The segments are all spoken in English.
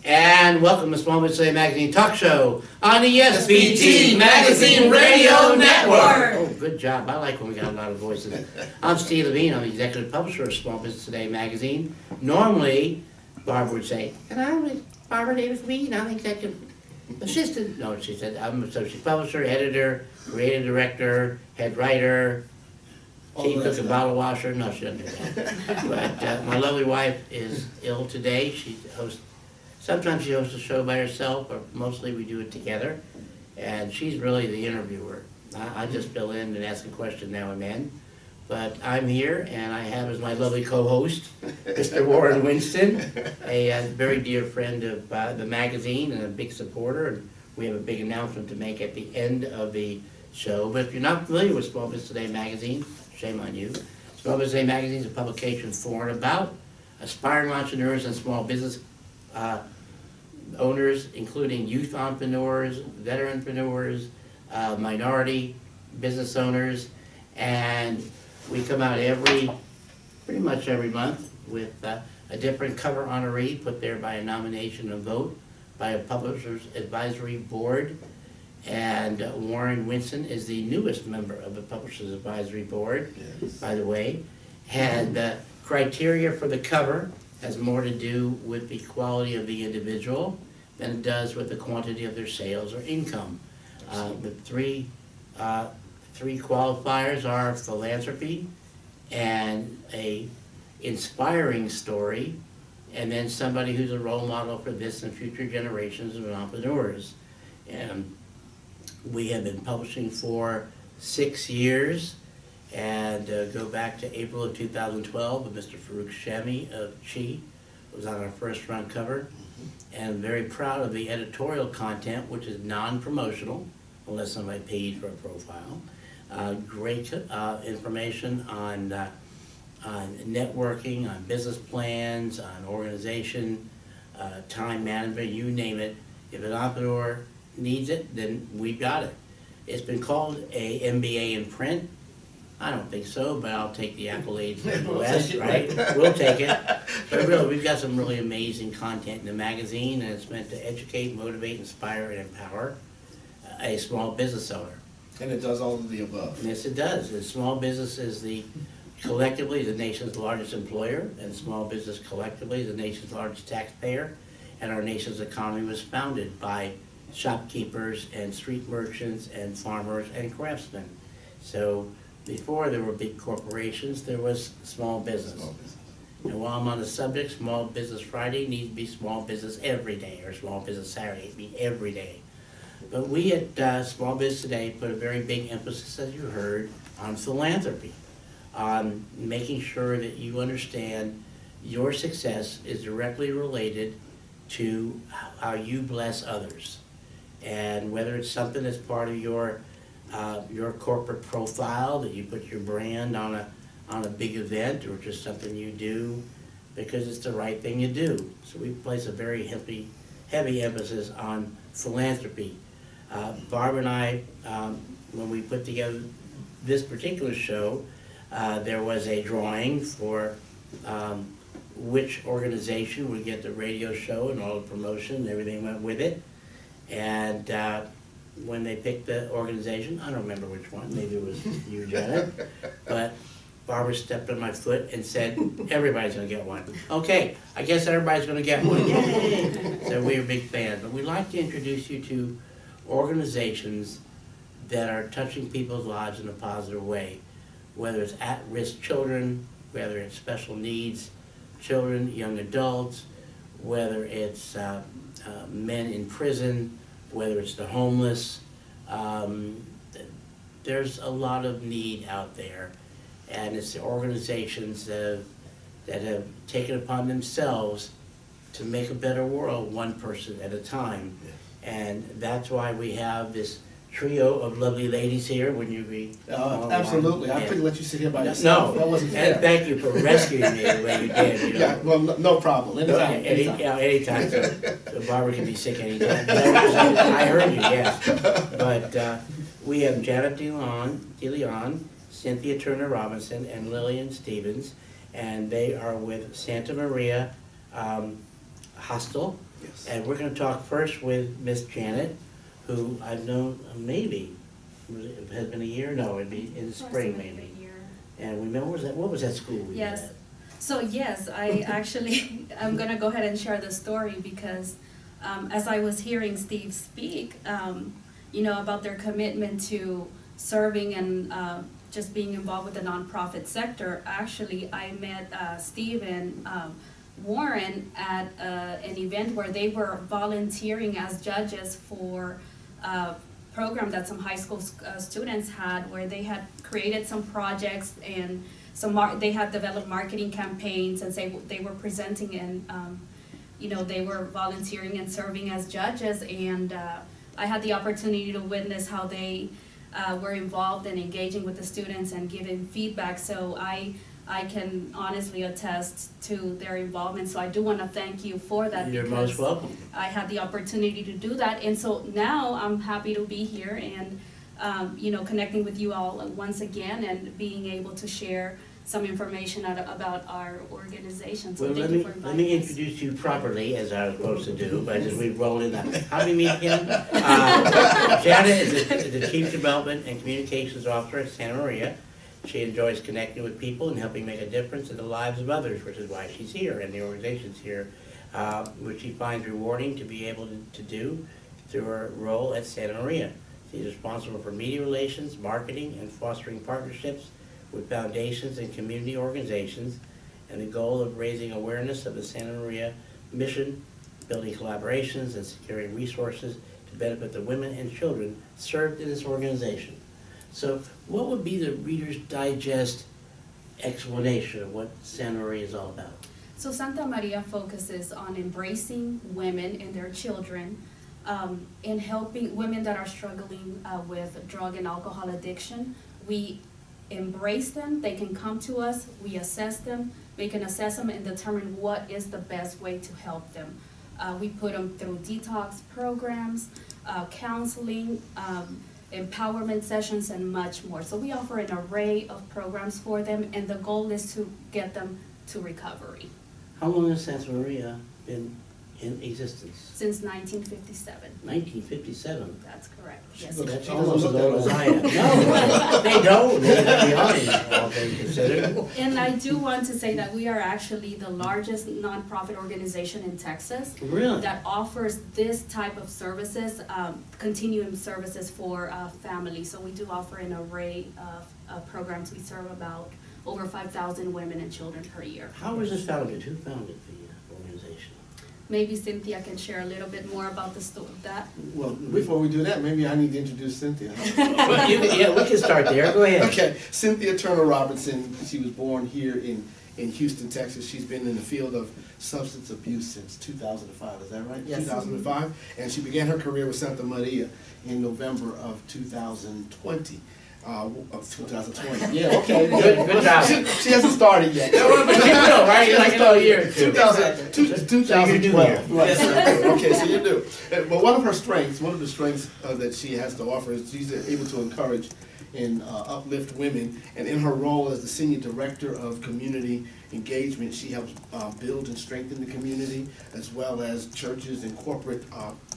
And welcome to Small Business Today Magazine Talk Show on the SBT Magazine Radio Network. Oh, good job. I like when we got a lot of voices. I'm Steve Levine. I'm the executive publisher of Small Business Today Magazine. Normally, Barbara would say, and I'm Barbara Davis-Levine. I'm the executive assistant. No, she said, I'm associate publisher, editor, creative director, head writer, chief cook and bottle washer. No, she doesn't do that. But my lovely wife is ill today. She hosts. Sometimes she hosts a show by herself, but mostly we do it together. And she's really the interviewer. I just fill in and ask a question now and then. But I'm here, and I have as my lovely co-host, Mr. Warren Winston, a very dear friend of the magazine and a big supporter. And we have a big announcement to make at the end of the show. But if you're not familiar with Small Business Today magazine, shame on you. Small Business Today magazine is a publication for and about aspiring entrepreneurs and small business owners, including youth entrepreneurs, veteranpreneurs, minority business owners, and we come out pretty much every month with a different cover honoree put there by a nomination and vote by a publisher's advisory board. And Warren Winston is the newest member of the Publishers Advisory Board, yes, by the way. And the criteria for the cover has more to do with the quality of the individual than it does with the quantity of their sales or income. The three qualifiers are philanthropy and a inspiring story, and then somebody who's a role model for this and future generations of entrepreneurs. And we have been publishing for 6 years, and go back to April of 2012 with Mr. Farouk Shami of Chi was on our first front cover. And very proud of the editorial content, which is non-promotional, unless somebody paid for a profile. Great information on networking, on business plans, on organization, time management, you name it. If an entrepreneur needs it, then we've got it. It's been called a MBA in print. I don't think so, but I'll take the accolades in the West, right? We'll take it. But really, we've got some really amazing content in the magazine, and it's meant to educate, motivate, inspire, and empower a small business owner. And it does all of the above. Yes, it does. The small business is collectively the nation's largest employer, and small business collectively is the nation's largest taxpayer, and our nation's economy was founded by shopkeepers and street merchants and farmers and craftsmen. So before there were big corporations, there was small business. Small business. And while I'm on the subject, Small Business Friday needs to be Small Business every day, or Small Business Saturday, it'd be every day. But we at Small Business Today put a very big emphasis, as you heard, on philanthropy, on making sure that you understand your success is directly related to how you bless others. And whether it's something that's part of your corporate profile, that you put your brand on a big event, or just something you do because it's the right thing to do. So we place a very heavy emphasis on philanthropy. Barb and I, when we put together this particular show, there was a drawing for which organization would get the radio show, and all the promotion and everything went with it. And when they picked the organization, I don't remember which one, maybe it was you, Janet, but Barbara stepped on my foot and said, everybody's going to get one. Okay, I guess everybody's going to get one. Yay! So we're big fans. But we'd like to introduce you to organizations that are touching people's lives in a positive way, whether it's at-risk children, whether it's special needs children, young adults, whether it's men in prison, whether it's the homeless. There's a lot of need out there, and it's the organizations that have taken upon themselves to make a better world one person at a time. Yes. And that's why we have this trio of lovely ladies here. Wouldn't you be? Absolutely. I couldn't let you sit here by yourself. No, that wasn't fair. And thank you for rescuing me the way you did. You know? Yeah, well, no problem. Anytime. Anytime. So Barbara can be sick anytime. I heard you, yes. But we have Janet Deleon, Cynthia Turner Robinson, and Lillian Stevens, and they are with Santa Maria Hostel Yes. And we're going to talk first with Miss Janet, who I've known maybe, it has been a year? No, it'd be in the spring maybe. And remember, what was that school we Yes. met at? So yes, I actually, I'm gonna go ahead and share the story because as I was hearing Steve speak, you know, about their commitment to serving and just being involved with the nonprofit sector, actually I met Steve and Warren at an event where they were volunteering as judges for a program that some high school students had, where they had created some projects and they had developed marketing campaigns, and they were presenting and you know, they were volunteering and serving as judges, and I had the opportunity to witness how they were involved and engaging with the students and giving feedback. So I can honestly attest to their involvement. So I do want to thank you for that. You're most welcome. I had the opportunity to do that, and so now I'm happy to be here and you know, connecting with you all once again and being able to share some information about our organization. So Well, thank you for inviting let me us. introduce you properly, as I was supposed to do, but as we roll in that. How do you meet him? Janet is the Chief Development and Communications Officer at Santa Maria. She enjoys connecting with people and helping make a difference in the lives of others, which is why she's here and the organization's here, which she finds rewarding to be able to do through her role at Santa Maria. She's responsible for media relations, marketing, and fostering partnerships with foundations and community organizations, and the goal of raising awareness of the Santa Maria mission, building collaborations, and securing resources to benefit the women and children served in this organization. So what would be the Reader's Digest explanation of what Santa Maria is all about? So Santa Maria focuses on embracing women and their children, and helping women that are struggling with drug and alcohol addiction. We embrace them, they can come to us, we assess them, we can assess them and determine what is the best way to help them. We put them through detox programs, counseling, empowerment sessions, and much more. So we offer an array of programs for them, and the goal is to get them to recovery. How long has Santa Maria been in existence? Since 1957. 1957. That's correct. Yes. Well, that's She doesn't almost as look old that as old. I am. No, they don't. They're behind, all things considered. And I do want to say that we are actually the largest nonprofit organization in Texas Really? that offers this type of services, continuum services for families. So we do offer an array of programs. We serve about over 5,000 women and children per year. How was this founded? Who founded the organization? Maybe Cynthia can share a little bit more about the story of that. Well, before we do that, maybe I need to introduce Cynthia. Well, yeah, we can start there. Go ahead. Okay, Cynthia Turner Robertson. She was born here in Houston, Texas. She's been in the field of substance abuse since 2005. Is that right? Yes. 2005. And she began her career with Santa Maria in November of 2020. Of 2020. Yeah, okay. Good job. She hasn't started yet. But you know, right? She Like hasn't another started year or yet. two. 2012. Right. Yes. Okay, so you do. But one of her strengths, one of the strengths that she has to offer is she's able to encourage and uplift women. And in her role as the Senior Director of Community Engagement, she helps build and strengthen the community, as well as churches and corporate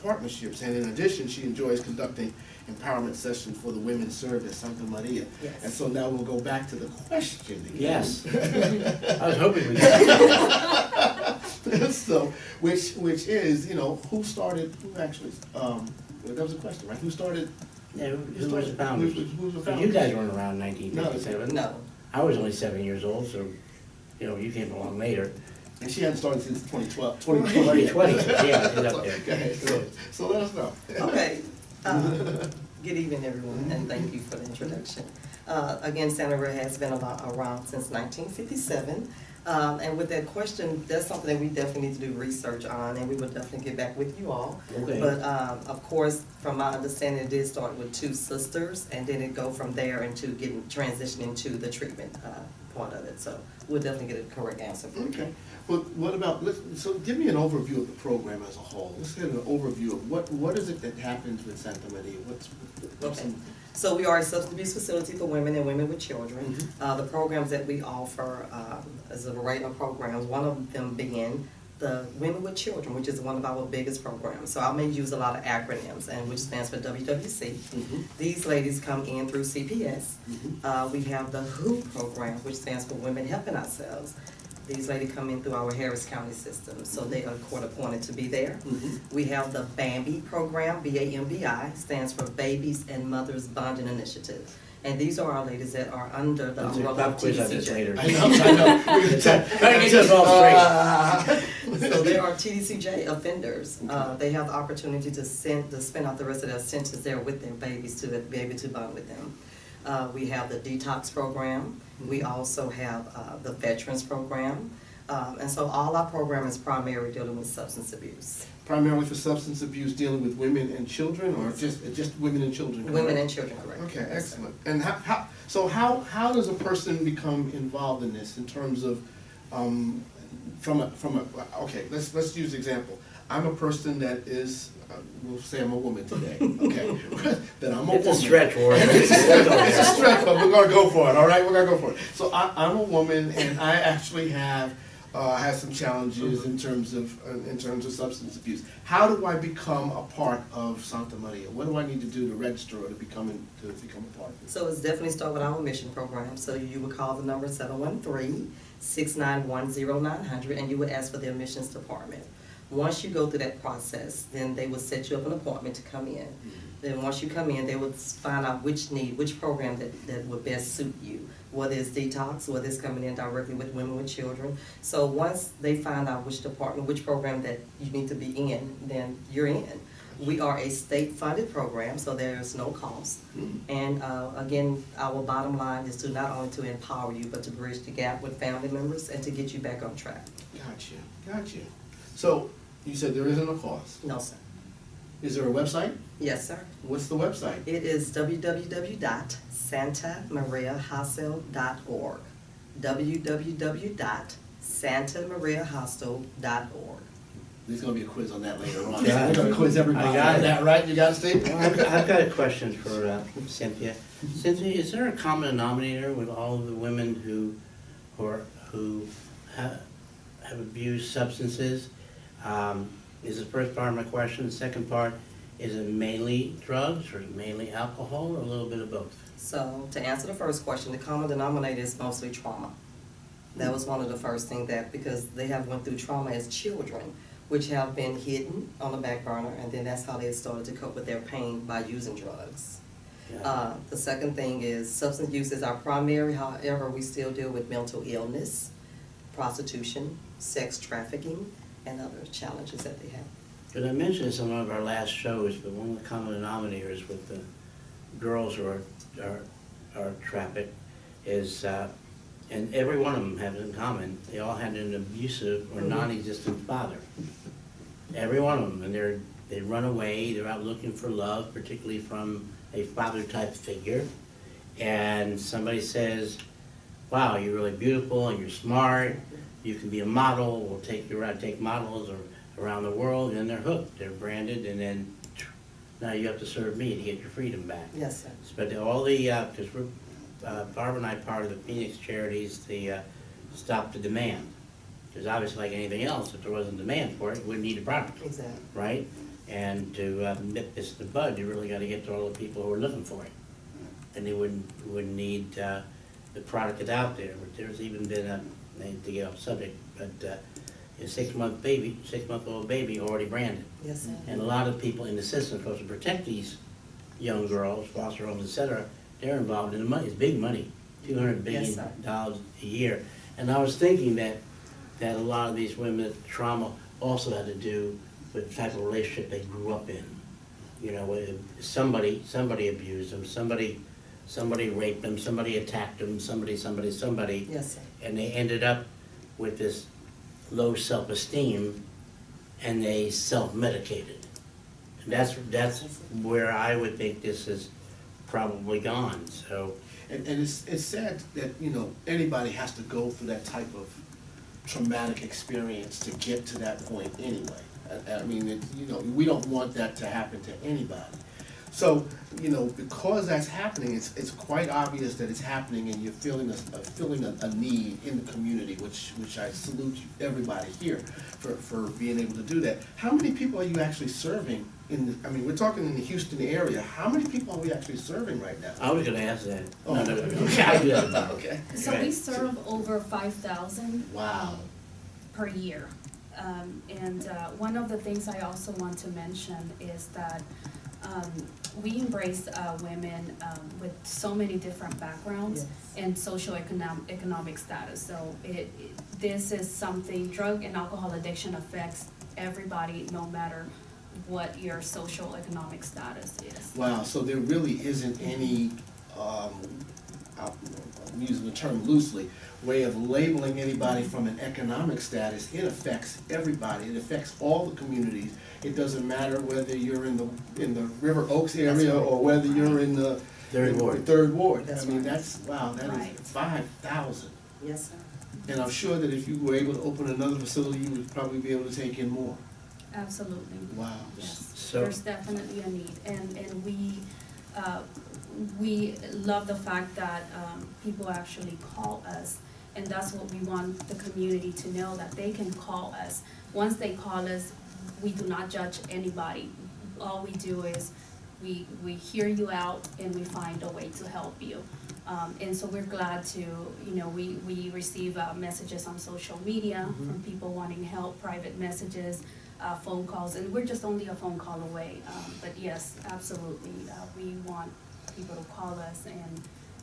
partnerships. And in addition, she enjoys conducting empowerment sessions for the women served at Santa Maria. Yes. And so now we'll go back to the question again. Yes. I was hoping we could. So, which is, you know, who actually, that was a question, right? Who started? Yeah, who was the founders? Who's the So founder? you guys weren't around in 1957. No. I was only 7 years old, so, you know, you came along later. And she hadn't started since 2012. 2020, yeah, she's up there. Okay, so let us know. Okay. Good evening, everyone, and thank you for the introduction. Again, Santa Maria has been around since 1957. And with that question, that's something that we definitely need to do research on, and we will definitely get back with you all. Okay. But of course, from my understanding, it did start with 2 sisters, and then it go from there into transitioning to the treatment part of it. So we'll definitely get a correct answer for you. Okay. Well, what about, so give me an overview of the program as a whole. Let's get an overview of what is it that happens with Santa Maria? What's Okay. So we are a substance abuse facility for women and women with children. Mm-hmm. The programs that we offer is a array of programs. One of them being the Women with Children, which is one of our biggest programs. So I may use a lot of acronyms, and which stands for WWC. These ladies come in through CPS. We have the WHO program, which stands for Women Helping Ourselves. These ladies come in through our Harris County system, so they are court appointed to be there. We have the BAMBI program, BAMBI, stands for Babies and Mothers Bonding Initiative. And these are our ladies that are under the umbrella of TDCJ. I know. So they are TDCJ offenders. They have the opportunity to spend out the rest of their sentence there with their babies to be able to bond with them. We have the detox program. We also have the veterans program. And so all our program is primarily dealing with substance abuse. Primarily for substance abuse, dealing with women and children, or just women and children? Correct? Women and children, correct. Okay, excellent. And how does a person become involved in this in terms of okay, let's use an example. I'm a person that is we'll say I'm a woman today, okay? Then I'm a woman. It's a stretch, Warren. It's a stretch, but we're gonna go for it, all right? We're gonna go for it. So I'm a woman, and I actually have some challenges in terms of substance abuse. How do I become a part of Santa Maria? What do I need to do to register or to become a part of it? So it's definitely start with our mission program. So you would call the number 713-691-0900, and you would ask for the admissions department. Once you go through that process, then they will set you up an appointment to come in. Then once you come in, they will find out which program that would best suit you, whether it's detox, whether it's coming in directly with women with children. So once they find out which department, which program that you need to be in, then you're in. We are a state-funded program, so there is no cost. And again, our bottom line is to not only to empower you, but to bridge the gap with family members and to get you back on track. Gotcha. So you said there isn't a cost. No, sir. Is there a website? Yes, sir. What's the website? It is www.santamariahostel.org. www.santamariahostel.org. There's going to be a quiz on that later on. Yeah. We're going to quiz everybody. I got on that, right? You got it, Steve? Well, I've got a question for Cynthia. Cynthia, is there a common denominator with all of the women who have abused substances? Is the first part of my question. The second part, is it mainly drugs or mainly alcohol or a little bit of both? So to answer the first question, the common denominator is mostly trauma. That was one of the first things because they have went through trauma as children, which have been hidden on the back burner, and then that's how they started to cope with their pain by using drugs. Yeah. The second thing is substance use is our primary, however, we still deal with mental illness, prostitution, sex trafficking, and other challenges that they have. Because I mentioned in some of our last shows, but one of the common denominators with the girls who are trafficked is, and every one of them have in common, they all had an abusive or non-existent father. Every one of them, and they run away, they're out looking for love, particularly from a father-type figure, and somebody says, wow, you're really beautiful and you're smart, you can be a model, we'll take you around, take models around the world, and they're hooked, they're branded, and then now you have to serve me to get your freedom back. Yes, sir. But all the, because we're, Barbara and I, part of the Phoenix Charities, the Stop the Demand. Because obviously, like anything else, if there wasn't demand for it, you wouldn't need a product. Exactly. Right? And to nip this in the bud, you really got to get to all the people who are looking for it. And they wouldn't need the product that's out there. There's even been a, to get off subject, but a 6-month-old baby already branded. Yes, sir. And a lot of people in the system, supposed to protect these young girls, foster homes, etc., they're involved in the money. It's big money, $200 billion a year. And I was thinking that a lot of these women's trauma also had to do with the type of relationship they grew up in. You know, somebody abused them, somebody raped them, somebody attacked them, somebody. Yes, sir. And they ended up with this low self-esteem, and they self-medicated. And that's where I would think this is probably gone. So, and it's sad that, you know, anybody has to go through that type of traumatic experience to get to that point anyway. I mean, you know, we don't want that to happen to anybody. So, you know, because that's happening, it's quite obvious that it's happening, and you're feeling a need in the community, which I salute everybody here for being able to do that. How many people are you actually serving I mean, we're talking in the Houston area. How many people are we actually serving right now? I was gonna ask that. Oh. No. Okay, I'll do that tomorrow. Okay. So we serve over 5,000 Wow. per year. One of the things I also want to mention is that we embrace women with so many different backgrounds and socioeconomic status. So this is something, drug and alcohol addiction affects everybody, no matter what your social economic status is. Wow, so there really isn't any, I'm using the term loosely, way of labeling anybody from an economic status. It affects everybody. It affects all the communities. It doesn't matter whether you're in the River Oaks area or whether you're in the Third Ward. That's I mean, right. that's, wow, that is Right. 5,000. Yes, sir. And I'm sure that if you were able to open another facility, you would probably be able to take in more. Absolutely. Wow. Yes, So- there's definitely a need, and we love the fact that people actually call us, and that's what we want the community to know, that they can call us. Once they call us, we do not judge anybody. All we do is we hear you out and we find a way to help you. And so we're glad to, you know, we receive messages on social media from people wanting help, private messages, phone calls, and we're just only a phone call away. But yes, absolutely, we want people to call us,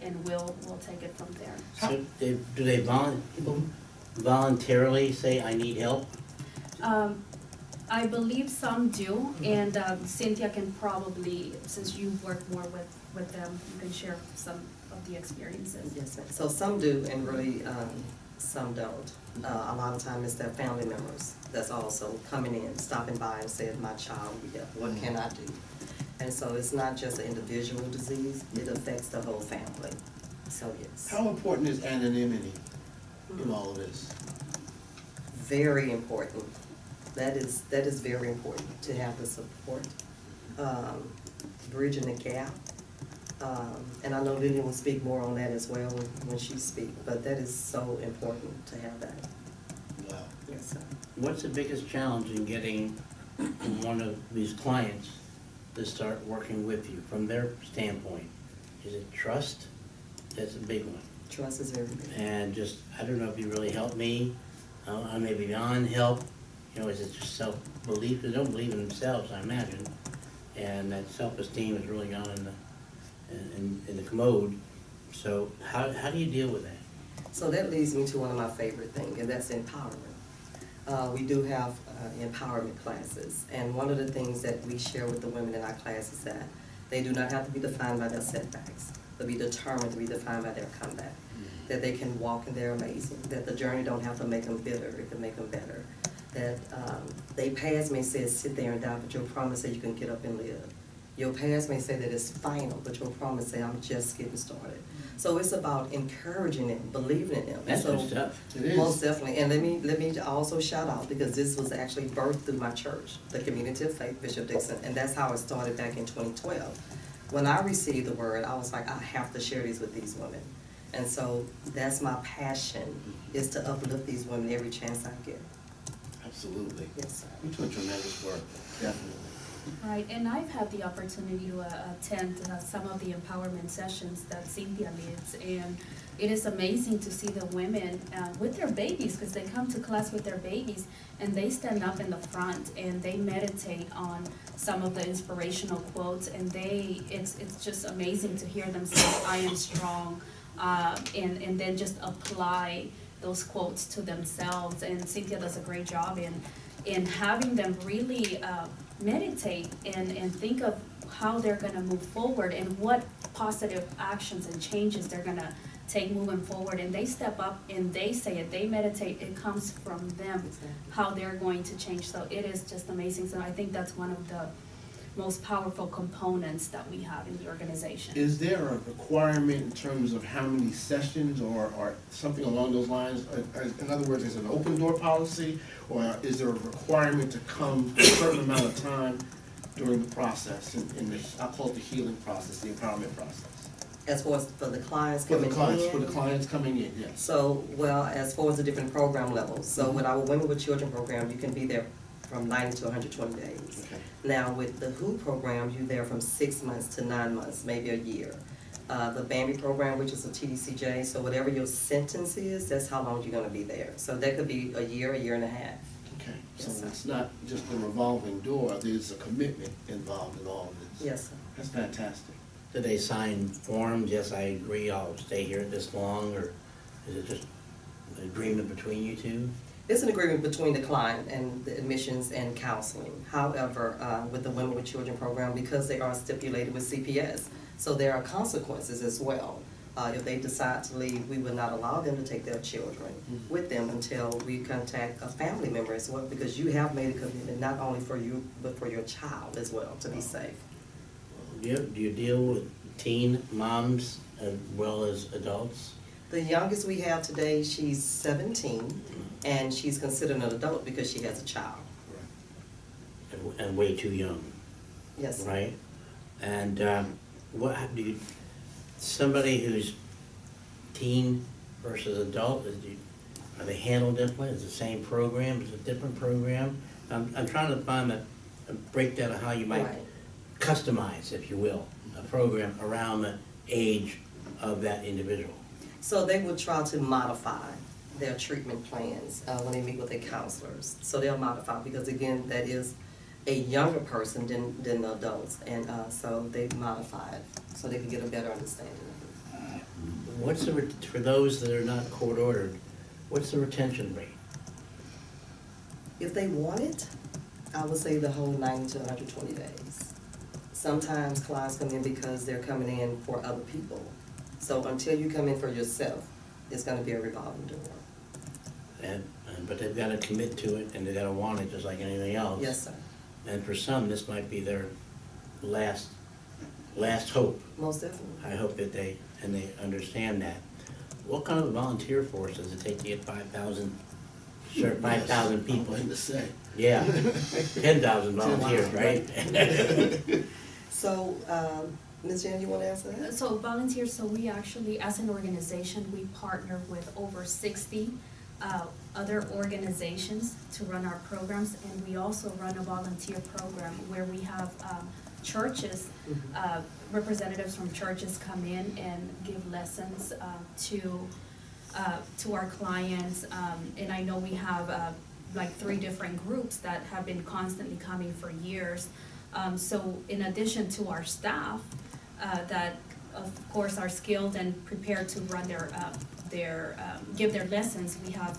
and we'll take it from there. So do they people voluntarily say, I need help? I believe some do, and Cynthia can probably, since you work more with them, you can share some of the experiences. Yes, ma'am. So some do, and really, some don't. A lot of times it's their family members that's also coming in, stopping by and saying, my child, what can I do? And so it's not just an individual disease, it affects the whole family. So yes. How important is anonymity in all of this? Very important. That is very important, to have the support, bridging the gap. And I know Lillian will speak more on that as well when she speaks, but that is so important to have that. Wow. Yes, sir. What's the biggest challenge in getting one of these clients to start working with you from their standpoint? Is it trust? That's a big one. Trust is very big. And just, I don't know if you really help me, I may be beyond help, you know, is it just self-belief? They don't believe in themselves, I imagine, and that self-esteem has really gone in the commode. So how do you deal with that? So that leads me to one of my favorite things, and that's empowerment. We do have empowerment classes, and one of the things that we share with the women in our class is that they do not have to be defined by their setbacks, but be determined to be defined by their comeback. That they can walk and they're amazing, that the journey don't have to make them bitter, it can make them better. That they past may say sit there and die, but your promise say you can get up and live. Your past may say that it's final, but your promise say I'm just getting started. So it's about encouraging them, believing in them. That's so, good stuff. It is. most definitely. And let me also shout out, because this was actually birthed through my church, the Community of Faith, Bishop Dixon, and that's how it started back in 2012. When I received the word, I was like, I have to share these with these women. And so that's my passion, is to uplift these women every chance I get. Absolutely. Yes, sir. You're doing tremendous work, definitely. Right, and I've had the opportunity to attend some of the empowerment sessions that Cynthia leads, and it is amazing to see the women with their babies, because they come to class with their babies, and they stand up in the front and they meditate on some of the inspirational quotes, and it's just amazing to hear them say, I am strong, and then just apply those quotes to themselves. And Cynthia does a great job in having them really meditate and think of how they're gonna move forward and what positive actions and changes they're gonna take moving forward. And they step up and they say it, they meditate, it comes from them, how they're going to change. So it is just amazing. So I think that's one of the most powerful components that we have in the organization. Is there a requirement in terms of how many sessions or something along those lines? In other words, is it an open door policy, or is there a requirement to come a certain amount of time during the process, in the, I'll call it the healing process, the empowerment process? As far as for the clients For coming the clients, in? for the clients coming in, yes. So, well, as far as the different program levels, so with our Women with Children program, you can be there from 90 to 120 days. Okay. Now, with the WHO program, you're there from 6 months to 9 months, maybe a year. The BAMBI program, which is a TDCJ, so whatever your sentence is, that's how long you're gonna be there. So that could be a year and a half. Okay, so Yes, sir. it's not just a revolving door, there's a commitment involved in all of this. Yes, sir. That's fantastic. Do they sign forms, yes, I agree, I'll stay here this long, or is it just an agreement between you two? It's an agreement between the client and the admissions and counseling. However, with the Women with Children program, because they are stipulated with CPS, so there are consequences as well. If they decide to leave, we will not allow them to take their children with them until we contact a family member as well, because you have made a commitment not only for you, but for your child as well, to be safe. Do you deal with teen moms as well as adults? The youngest we have today, she's 17, and she's considered an adult because she has a child. And way too young, Yes. right? And what do you, somebody who's teen versus adult, are they handled differently? Is it the same program? Is it a different program? I'm trying to find a breakdown of how you might Right. customize, if you will, a program around the age of that individual. So they will try to modify their treatment plans when they meet with their counselors. So they'll modify, because again, that is a younger person than the adults. And so they modify it so they can get a better understanding of it. What's the, for those that are not court ordered, what's the retention rate? If they want it, I would say the whole 90 to 120 days. Sometimes clients come in because they're coming in for other people. So until you come in for yourself, it's gonna be a revolving door. But they've got to commit to it, and they've got to want it just like anything else. Yes, sir. And for some, this might be their last hope. Most definitely. I hope that they understand that. What kind of a volunteer force does it take to get 5,000 people? Nothing to say. Yeah, 10,000 volunteers, right? So, Ms. Jan, you want to answer that? So volunteers, so we actually, as an organization, we partner with over 60 other organizations to run our programs, and we also run a volunteer program where we have churches, representatives from churches come in and give lessons to our clients, and I know we have like 3 different groups that have been constantly coming for years. So in addition to our staff that of course are skilled and prepared to run give their lessons, we have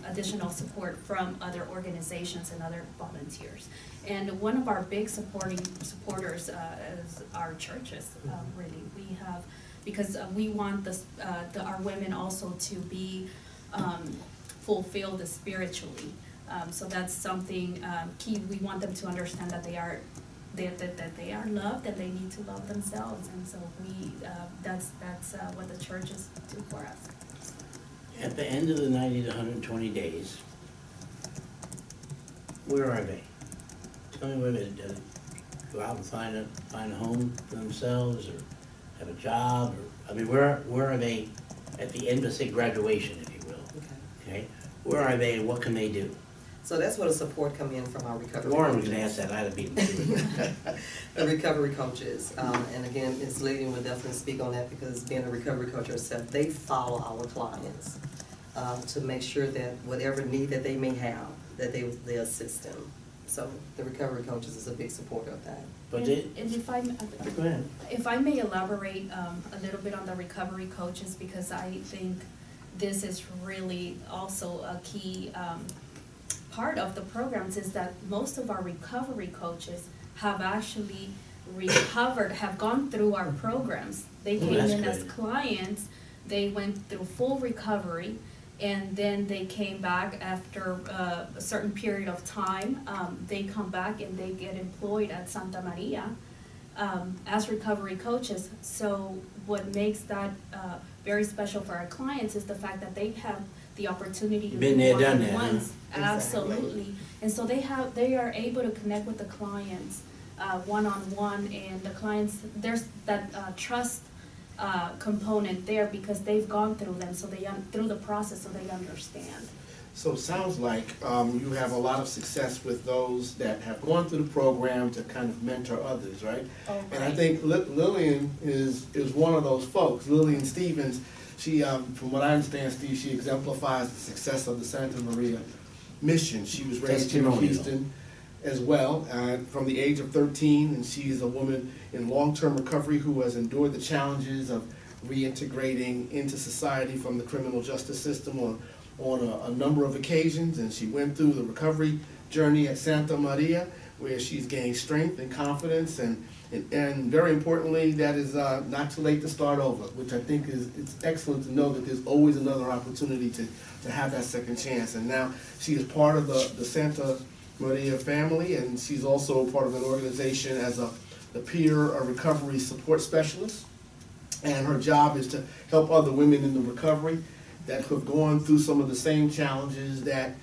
additional support from other organizations and other volunteers. And one of our big supporters is our churches, really. We have, because we want our women also to be fulfilled spiritually. So that's something key. We want them to understand that they are loved, and they need to love themselves, and so that's what the churches do for us. At the end of the 90 to 120 days, where are they? Tell me where they did. Go out and find a home for themselves, or have a job, or I mean, where are they at the end of, say, graduation, if you will? Okay. Where are they, and what can they do? So that's where the support come in from our recovery. Warren was gonna ask that, I'd have beaten him. The recovery coaches, and again, Ms. Lillian will definitely speak on that, because being a recovery coach herself, they follow our clients to make sure that whatever need that they may have, that they assist them. So the recovery coaches is a big supporter of that. But And if I go ahead. If I may elaborate a little bit on the recovery coaches, because I think this is really also a key part of the programs, is that most of our recovery coaches have actually recovered, have gone through our programs. They came in as clients, they went through full recovery, and then they came back after a certain period of time. They come back and they get employed at Santa Maria as recovery coaches. So what makes that very special for our clients is the fact that they have the opportunity to Been there, done that, one-on-ones. huh? Absolutely. And so they are able to connect with the clients one-on-one, and the clients, there's that trust component there because they've gone through them, so through the process, so they understand. So it sounds like you have a lot of success with those that have gone through the program to kind of mentor others, right? Oh, And I right. think Lillian is one of those folks. Lillian Stevens, she, from what I understand, Steve, she exemplifies the success of the Santa Maria mission. She was raised here in Testimonial. Houston as well, from the age of 13, and she is a woman in long-term recovery who has endured the challenges of reintegrating into society from the criminal justice system on a number of occasions, and she went through the recovery journey at Santa Maria, where she's gained strength and confidence, and very importantly, that is not too late to start over, which I think it's excellent to know that there's always another opportunity to have that second chance. And now she is part of the Santa Maria family, and she's also part of an organization as the peer recovery support specialist. And her job is to help other women in the recovery that have gone through some of the same challenges that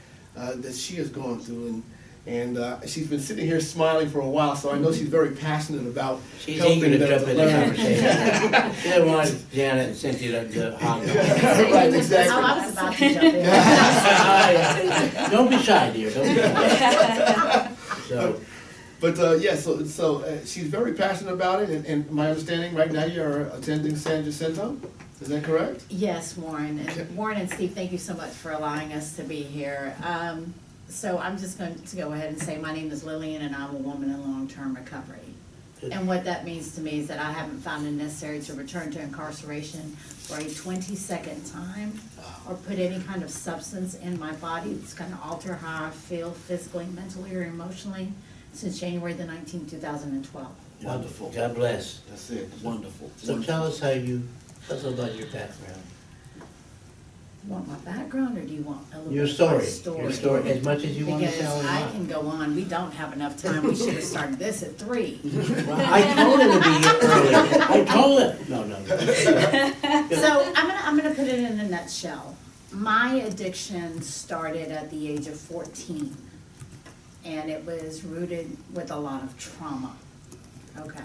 she has gone through. And she's been sitting here smiling for a while, so I know she's very passionate about She's helping eager to them jump in the learn. conversation. She doesn't want Janet and Cynthia to hog on. Right, exactly. Oh, I was about to jump in. Don't be shy, dear, don't be shy. So, But yeah, so she's very passionate about it, and my understanding right now you're attending San Jacinto, is that correct? Yes, Warren. Okay. And Warren and Steve, thank you so much for allowing us to be here. So I'm just going to go ahead and say my name is Lillian, and I'm a woman in long-term recovery. And what that means to me is that I haven't found it necessary to return to incarceration for a 22nd time or put any kind of substance in my body that's going to alter how I feel physically, mentally, or emotionally since January the 19th, 2012. Wonderful. God bless. That's it, wonderful. So tell us about your background. You want my background, or do you want a little Your bit of my story, your story, as much as you want to tell. Because I can go on, we don't have enough time, we should have started this at 3. Well, I told him to be here early. I told him. No. So I'm gonna put it in a nutshell. My addiction started at the age of 14, and it was rooted with a lot of trauma, okay?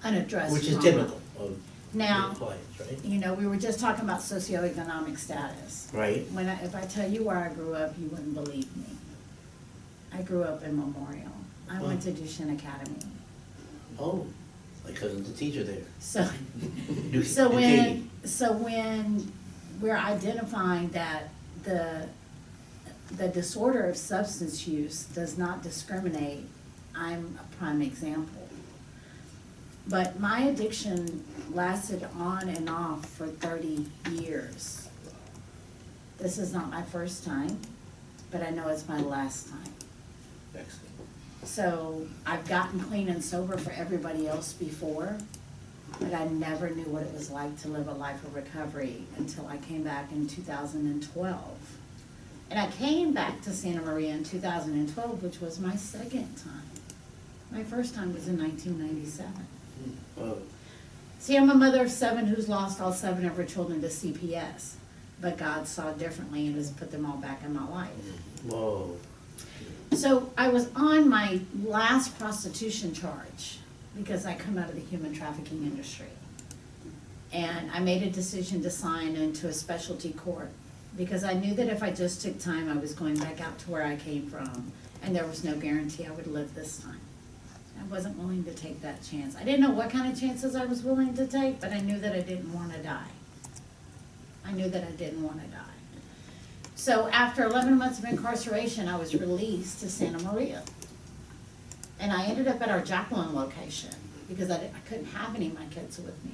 Unaddressed Which is trauma. typical of Now, your clients, right? you know, we were just talking about socioeconomic status. Right? If I tell you where I grew up, you wouldn't believe me. I grew up in Memorial. I went to Duchesne Academy. Oh, my cousin's a teacher there. So, Duke- so Duquesne. when we're identifying that the disorder of substance use does not discriminate, I'm a prime example. But my addiction lasted on and off for 30 years. This is not my first time, but I know it's my last time. Excellent. So I've gotten clean and sober for everybody else before, but I never knew what it was like to live a life of recovery until I came back in 2012. And I came back to Santa Maria in 2012, which was my second time. My first time was in 1997. Oh, See, I'm a mother of 7 who's lost all 7 of her children to CPS, but God saw differently and has put them all back in my life. whoa. So I was on my last prostitution charge because I come out of the human trafficking industry. And I made a decision to sign into a specialty court because I knew that if I just took time, I was going back out to where I came from, and there was no guarantee I would live this time. I wasn't willing to take that chance. I didn't know what kind of chances I was willing to take, but I knew that I didn't want to die. I knew that I didn't want to die. So after 11 months of incarceration, I was released to Santa Maria. And I ended up at our Jacqueline location because I couldn't have any of my kids with me.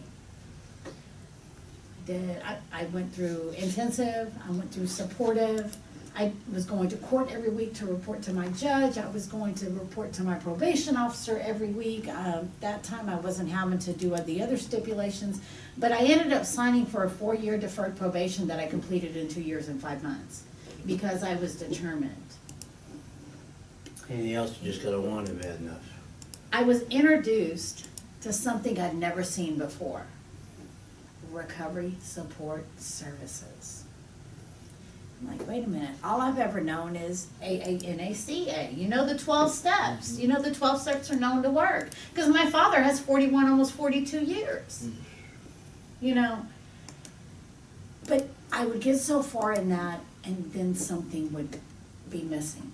I went through intensive, I went through supportive. I was going to court every week to report to my judge. I was going to report to my probation officer every week. That time I wasn't having to do the other stipulations. But I ended up signing for a 4-year deferred probation that I completed in 2 years and 5 months because I was determined. Anything else you just gotta want it bad enough. I was introduced to something I'd never seen before. Recovery support services. I'm like, wait a minute, all I've ever known is AANACA. You know the 12 steps. You know the 12 steps are known to work. Because my father has 41, almost 42 years. You know, but I would get so far in that, and then something would be missing.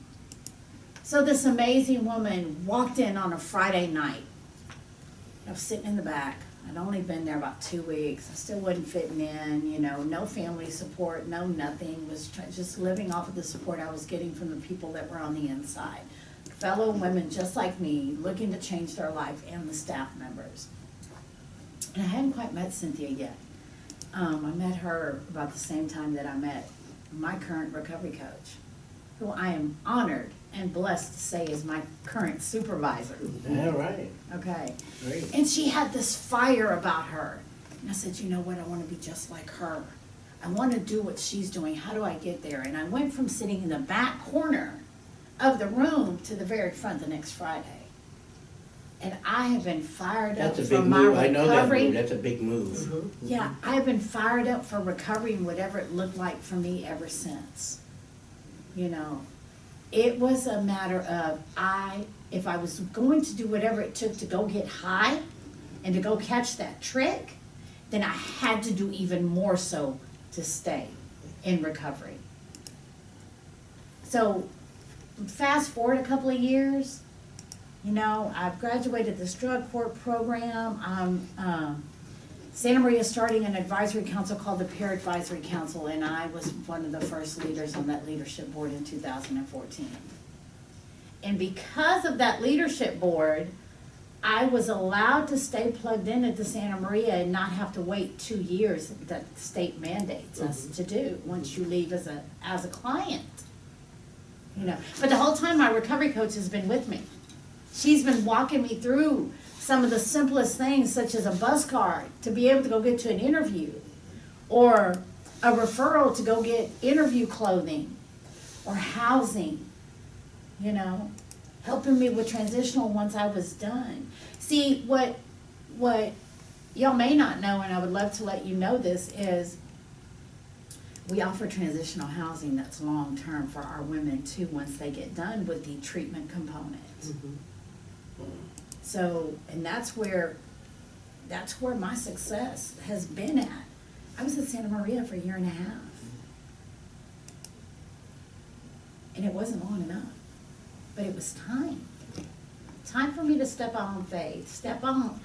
So this amazing woman walked in on a Friday night. I was sitting in the back. I'd only been there about 2 weeks. I still wasn't fitting in, you know, no family support, no nothing. Was just living off of the support I was getting from the people that were on the inside. Fellow women just like me, looking to change their life, and the staff members. And I hadn't quite met Cynthia yet. I met her about the same time that I met my current recovery coach, who I am honored and blessed to say is my current supervisor. All right. Okay. Great. And she had this fire about her. And I said, you know what, I want to be just like her. I want to do what she's doing. How do I get there? And I went from sitting in the back corner of the room to the very front the next Friday. And I have been fired up That's a big for my move. I know that recovery. move. That's a big move. Yeah, I have been fired up for recovery and whatever it looked like for me ever since. You know, it was a matter of if I was going to do whatever it took to go get high and to go catch that trick, then I had to do even more so to stay in recovery. So fast forward a couple of years, you know, I've graduated this drug court program. Santa Maria is starting an advisory council called the Peer Advisory Council, and I was one of the first leaders on that leadership board in 2014. And because of that leadership board, I was allowed to stay plugged in at the Santa Maria and not have to wait 2 years that the state mandates us to do once you leave as a client. You know, but the whole time my recovery coach has been with me. She's been walking me through some of the simplest things, such as a bus card to be able to go get to an interview, or a referral to go get interview clothing, or housing, you know, helping me with transitional once I was done. See, what y'all may not know, and I would love to let you know this, is we offer transitional housing that's long-term for our women too, once they get done with the treatment component. So, and that's where my success has been at. I was at Santa Maria for 1.5 years. And it wasn't long enough, but it was time. Time for me to step out on faith, step on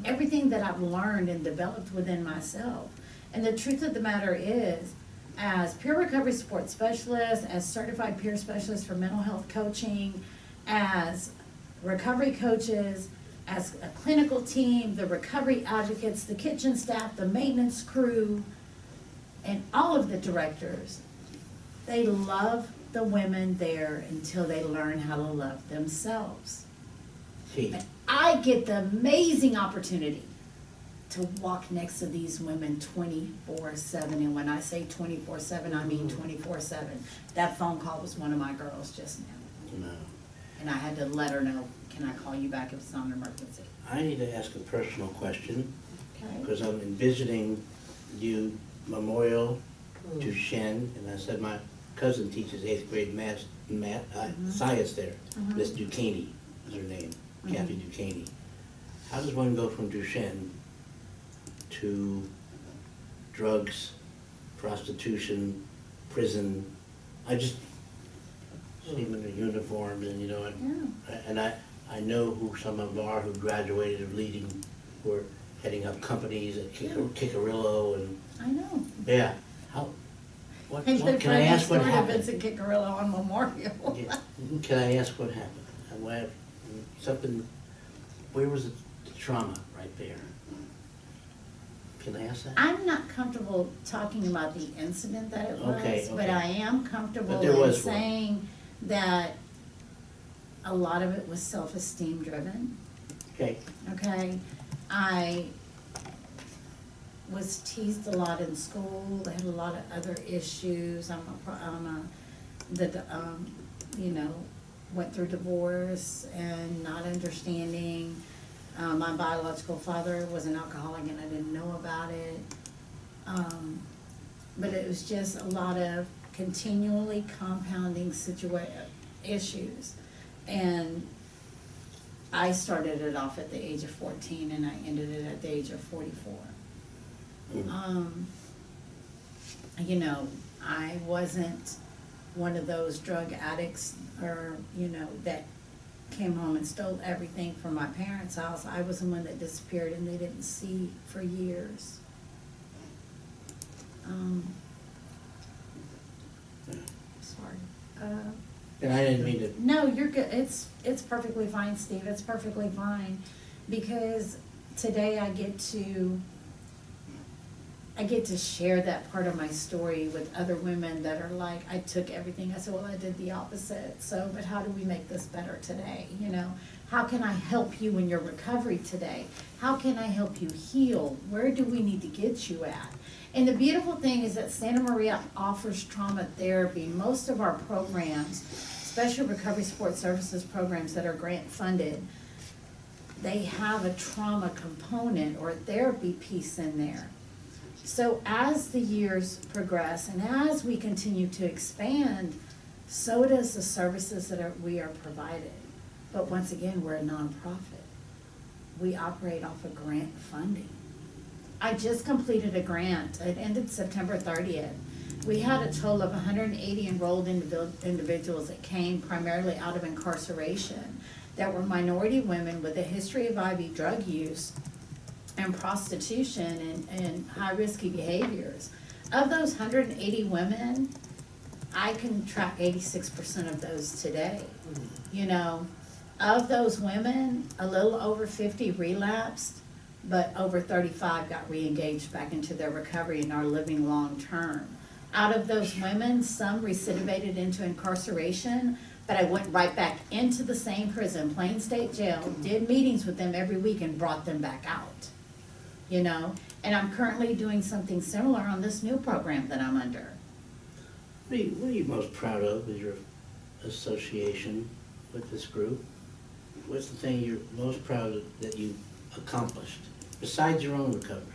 everything that I've learned and developed within myself. And the truth of the matter is, as peer recovery support specialist, as certified peer specialist for mental health coaching, as recovery coaches, as a clinical team, the recovery advocates, the kitchen staff, the maintenance crew, and all of the directors, they love the women there until they learn how to love themselves. See, And I get the amazing opportunity to walk next to these women 24/7, and when I say 24/7, I mean 24/7. That phone call was one of my girls just now. no. And I had to let her know, can I call you back if it's not an emergency? I need to ask a personal question, Okay. because I'm envisioning you Memorial to Shen, and I said my cousin teaches 8th grade math science there. Miss Duquesne is her name, Kathy Duquesne. How does one go from Duchenne to drugs, prostitution, prison? I just see them in their uniforms, and you know, and I know who some of them are who graduated of leading, who are heading up companies at Kickarillo, and I know. yeah. How? What can I ask? What happened? Vincent Kickarillo on Memorial. Yeah. Can I ask what happened? Something. Where was the trauma right there? Can I ask that? I'm not comfortable talking about the incident that it was, Okay, but okay. I am comfortable But there in was one. saying that a lot of it was self-esteem driven. Okay. Okay, I was teased a lot in school. I had a lot of other issues. You know, went through divorce and not understanding. My biological father was an alcoholic and I didn't know about it. But it was just a lot of continually compounding issues. And I started it off at the age of 14 and I ended it at the age of 44. You know, I wasn't one of those drug addicts or, you know, that came home and stole everything from my parents' house. I was the one that disappeared and they didn't see for years. Sorry. And I didn't mean to, No, you're good. It's perfectly fine, Steve. It's perfectly fine. Because today I get to share that part of my story with other women that are like, I took everything. I said, well, I did the opposite. So, but how do we make this better today? You know, how can I help you in your recovery today? How can I help you heal? Where do we need to get you at? And the beautiful thing is that Santa Maria offers trauma therapy. Most of our programs, special recovery support services programs that are grant funded, they have a trauma component or a therapy piece in there. So as the years progress and as we continue to expand, so does the services that we are provided. But once again, we're a nonprofit. We operate off of grant funding. I just completed a grant. It ended September 30th. We had a total of 180 enrolled individuals that came primarily out of incarceration that were minority women with a history of IV drug use and prostitution and high-risky behaviors. Of those 180 women, I can track 86% of those today. You know, of those women, a little over 50 relapsed, but over 35 got re-engaged back into their recovery and are living long-term. Out of those women, some recidivated into incarceration, but I went right back into the same prison, Plain State Jail, did meetings with them every week and brought them back out. You know, and I'm currently doing something similar on this new program that I'm under. what are you most proud of with your association with this group? What's the thing you're most proud of that you accomplished, besides your own recovery?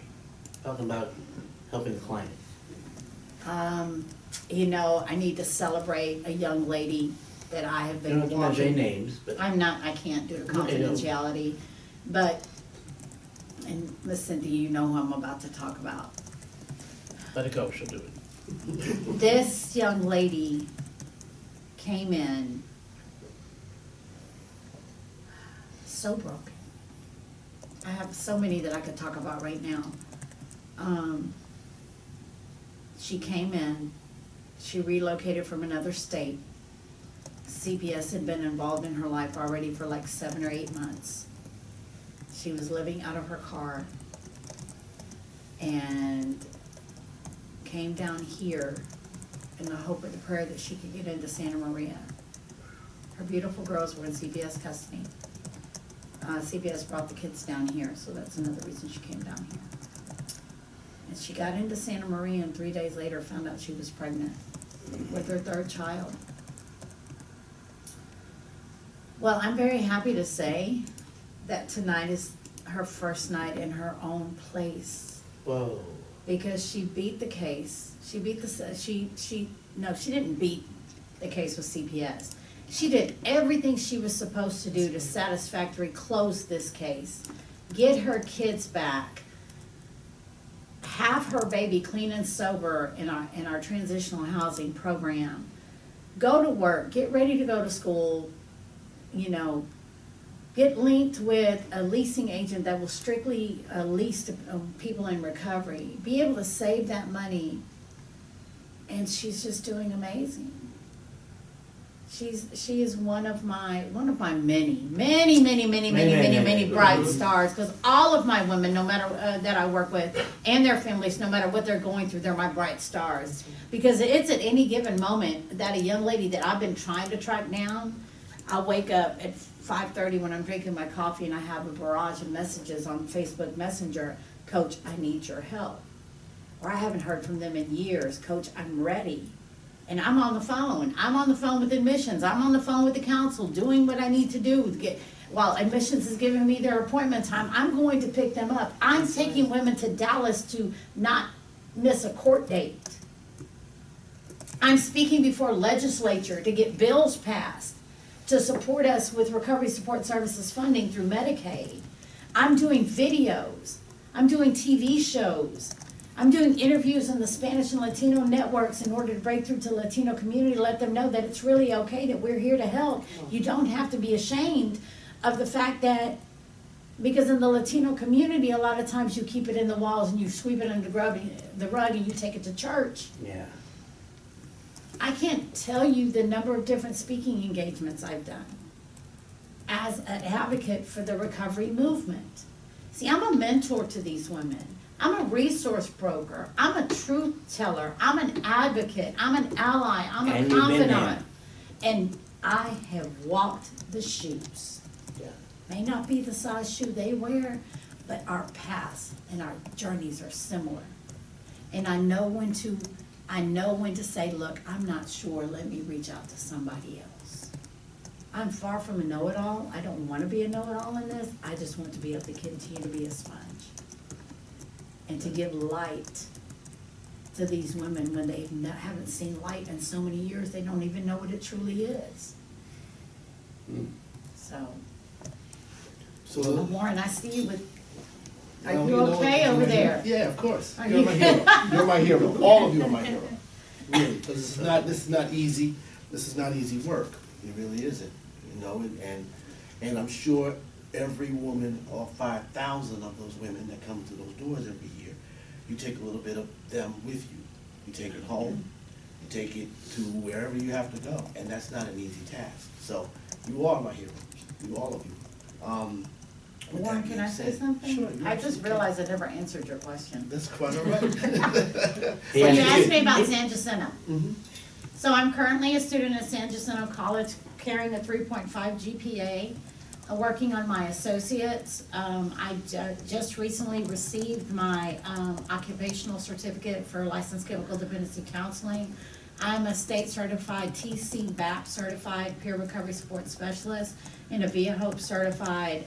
Talking about helping the client. You know, I need to celebrate a young lady that I have You been don't have to mention walking. names, but I can't do confidentiality, but, and Miss Cynthia, you know who I'm about to talk about. let it go, she'll do it. This young lady came in so broken. I have so many that I could talk about right now. She came in, she relocated from another state. CPS had been involved in her life already for like 7 or 8 months. She was living out of her car and came down here in the hope and the prayer that she could get into Santa Maria. Her beautiful girls were in CPS custody. CPS brought the kids down here, so that's another reason she came down here. And she got into Santa Maria and 3 days later found out she was pregnant with her 3rd child. Well, I'm very happy to say that tonight is her first night in her own place. Whoa. Because she beat the case. She didn't beat the case with CPS. She did everything she was supposed to do to satisfactorily close this case, get her kids back, have her baby clean and sober in our transitional housing program, go to work, get ready to go to school, you know, get linked with a leasing agent that will strictly lease to people in recovery, be able to save that money, and she's just doing amazing. She is one of my many bright stars, because all of my women, no matter that I work with, and their families, no matter what they're going through, they're my bright stars. Because it's at any given moment that a young lady that I've been trying to track down, I'll wake up at 5:30 when I'm drinking my coffee and I have a barrage of messages on Facebook Messenger, Coach, I need your help. Or I haven't heard from them in years, Coach, I'm ready. And I'm on the phone. I'm on the phone with admissions. I'm on the phone with the council doing what I need to do to get, while admissions is giving me their appointment time, I'm going to pick them up. I'm taking women to Dallas to not miss a court date. I'm speaking before legislature to get bills passed to support us with recovery support services funding through Medicaid. I'm doing videos. I'm doing TV shows. I'm doing interviews on the Spanish and Latino networks in order to break through to the Latino community, let them know that it's really okay, that we're here to help. You don't have to be ashamed of the fact that, because in the Latino community, a lot of times you keep it in the walls and you sweep it under the rug and you take it to church. Yeah. I can't tell you the number of different speaking engagements I've done as an advocate for the recovery movement. See, I'm a mentor to these women. I'm a resource broker. I'm a truth teller. I'm an advocate. I'm an ally. I'm a And you've been confidant. And I have walked the shoes. Yeah. May not be the size shoe they wear, but our paths and our journeys are similar. And I know when to say, look, I'm not sure, let me reach out to somebody else. I'm far from a know-it-all. I don't want to be a know-it-all in this. I just want to be able to continue to be a sponge and to give light to these women when they haven't seen light in so many years, they don't even know what it truly is. So, Warren, I see you with, are Well, you know okay what? over there? Yeah, of course. Are You're you- my hero. You're my hero. All of you are my hero. Really, because this is not easy. This is not easy work. It really isn't. You know, and I'm sure every woman, all 5,000 of those women that come to those doors every year, you take a little bit of them with you. You take it home. You take it to wherever you have to go, and that's not an easy task. So you are my heroes. You all of you. With Warren, that can I being say said- something? Sure. you I just absolutely realized I never answered your question. can. That's quite all right. So you asked me about San Jacinto. Mhm. So I'm currently a student at San Jacinto College carrying a 3.5 GPA, working on my associates. I just recently received my occupational certificate for licensed chemical dependency counseling. I'm a state certified TC BAP certified peer recovery support specialist and a Via Hope certified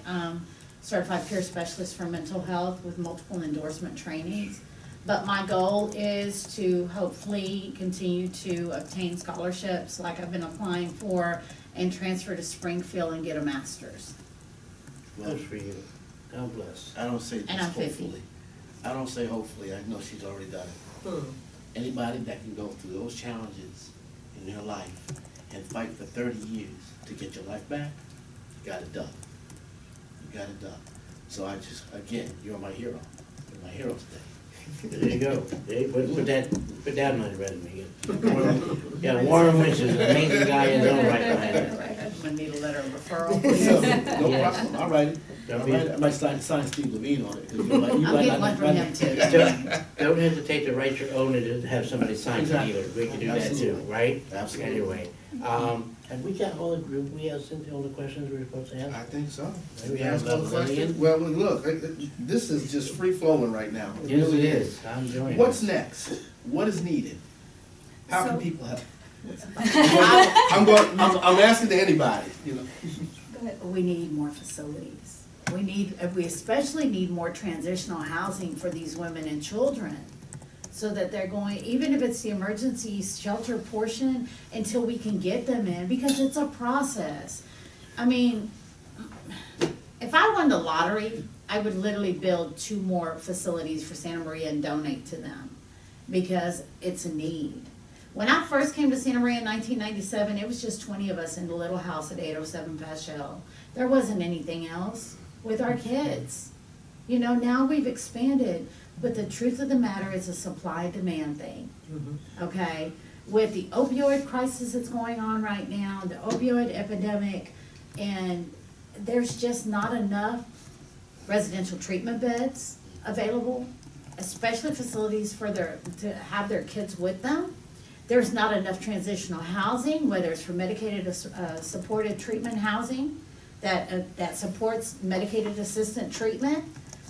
peer specialist for mental health with multiple endorsement trainings. But my goal is to hopefully continue to obtain scholarships like I've been applying for and transfer to Springfield and get a master's. Well, Good for you. God bless. I don't say just And I'm 50. hopefully. I don't say hopefully. I know she's already done it. Anybody that can go through those challenges in their life and fight for 30 years to get your life back, you got it done. You got it done. So I just, again, you're my hero. You're my hero today. There you go. Hey, put that on my resume. Yeah, Warren Winston is an amazing guy in his own right behind it. I'm gonna need a letter of referral, So, please. no problem. I'll write it. Don't I'll be- write it. I might sign Steve Levine on it. 'Cause you might I'm not- getting one from him too. Don't hesitate to write your own and to have somebody sign it Exactly. either. We can do that too, Absolutely. right? Absolutely. Anyway, have we got all the group, we have Cynthia, all the questions we were supposed to I ask? think so. Maybe We ask all the Lillian? questions? Well, look, this is just free flowing right now. Yes, it really is. I'm enjoying it. What's next? What is needed? How can So- people help? I'm asking to anybody, you know. Go ahead. We need more facilities. We especially need more transitional housing for these women and children. So that they're going, even if it's the emergency shelter portion, until we can get them in, because it's a process. I mean, if I won the lottery, I would literally build 2 more facilities for Santa Maria and donate to them, because it's a need. When I first came to Santa Maria in 1997, it was just 20 of us in the little house at 807 Paschal. There wasn't anything else with our kids. You know, now we've expanded, but the truth of the matter is a supply-demand thing, okay? With the opioid crisis that's going on right now, the opioid epidemic, and there's just not enough residential treatment beds available, especially facilities for to have their kids with them. There's not enough transitional housing, whether it's for medicated supported treatment housing that supports medicated assistant treatment.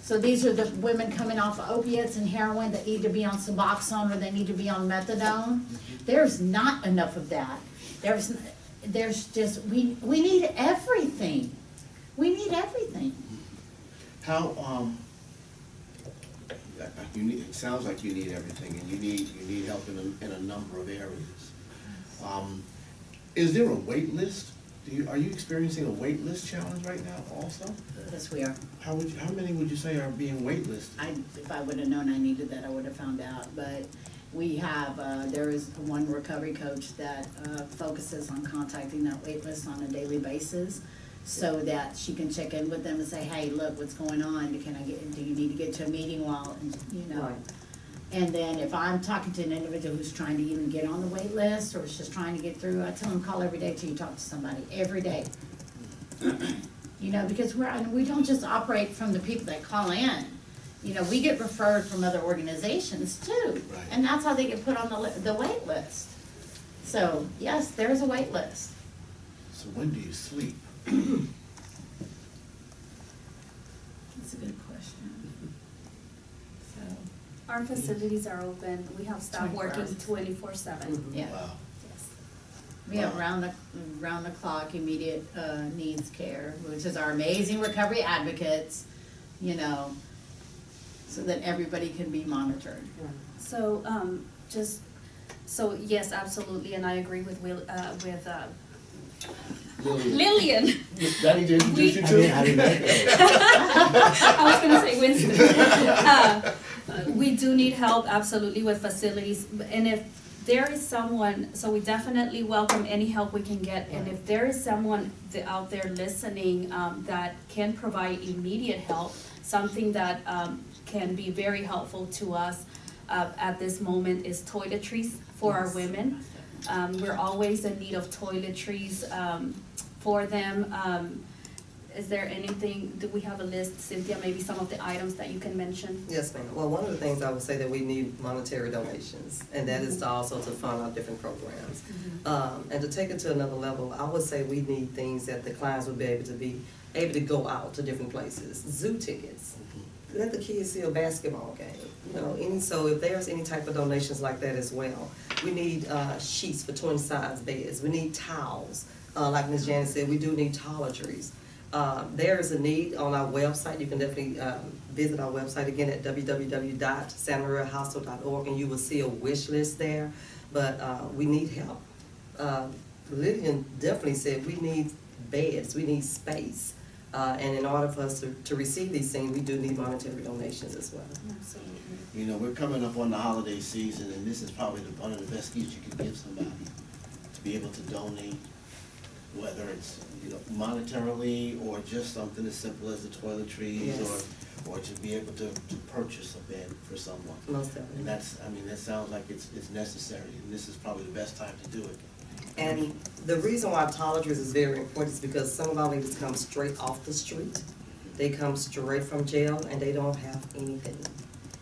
So these are the women coming off of opiates and heroin that need to be on Suboxone or they need to be on methadone. There's not enough of that. There's just, we need everything. We need everything. How, it sounds like you need everything, and you need help in a number of areas. Is there a wait list? Are you experiencing a wait list challenge right now also? Yes, we are. How many would you say are being wait listed? If I would have known I needed that, I would have found out, but we have, there is one recovery coach that focuses on contacting that wait list on a daily basis, so that she can check in with them and say, hey, look, what's going on, do you need to get to a meeting while, you know. Right. And then if I'm talking to an individual who's trying to even get on the wait list, or is just trying to get through, I tell them, call every day till you talk to somebody, every day. You know, because we don't just operate from the people that call in. You know, we get referred from other organizations too. Right. And that's how they get put on the wait list. So, yes, there's a wait list. So when do you sleep? That's a good question. So, Our facilities are open, we have staff 24 working hours. 24/7. yeah. Wow. Yes. We have round the clock immediate needs care, which is our amazing recovery advocates, you know, so that everybody can be monitored. So, yes, absolutely, and I agree with Lillian. That need to introduce you to? I mean, I was gonna say Winston. We do need help, absolutely, with facilities, and if there is someone, so we definitely welcome any help we can get, and if there is someone out there listening that can provide immediate help, something that can be very helpful to us at this moment is toiletries for our women. We're always in need of toiletries for them. Is there anything, do we have a list, Cynthia, maybe some of the items that you can mention? Yes, ma'am. Well, one of the things I would say that we need monetary donations, and that is also to fund our different programs. And to take it to another level, I would say we need things that the clients would be able to go out to different places. Zoo tickets. Let the kids see a basketball game. You know, so if there's any type of donations like that as well. We need sheets for twin size beds. We need towels. Like Ms. Janet said, we do need toiletries. There is a need on our website. You can definitely visit our website again at www.santamariahostel.org, and you will see a wish list there. But we need help. Lillian definitely said we need beds, we need space. And in order for us to receive these things, we do need monetary donations as well. Absolutely. You know, we're coming up on the holiday season, and this is probably one of the best gifts you could give somebody, to be able to donate, whether it's, you know, monetarily or just something as simple as the toiletries, Yes. or to be able to purchase a bed for someone. Most definitely. And that's, I mean, that sounds like it's necessary, and this is probably the best time to do it. And the reason why toiletries is very important is because some of our ladies come straight off the street. They come straight from jail and they don't have anything.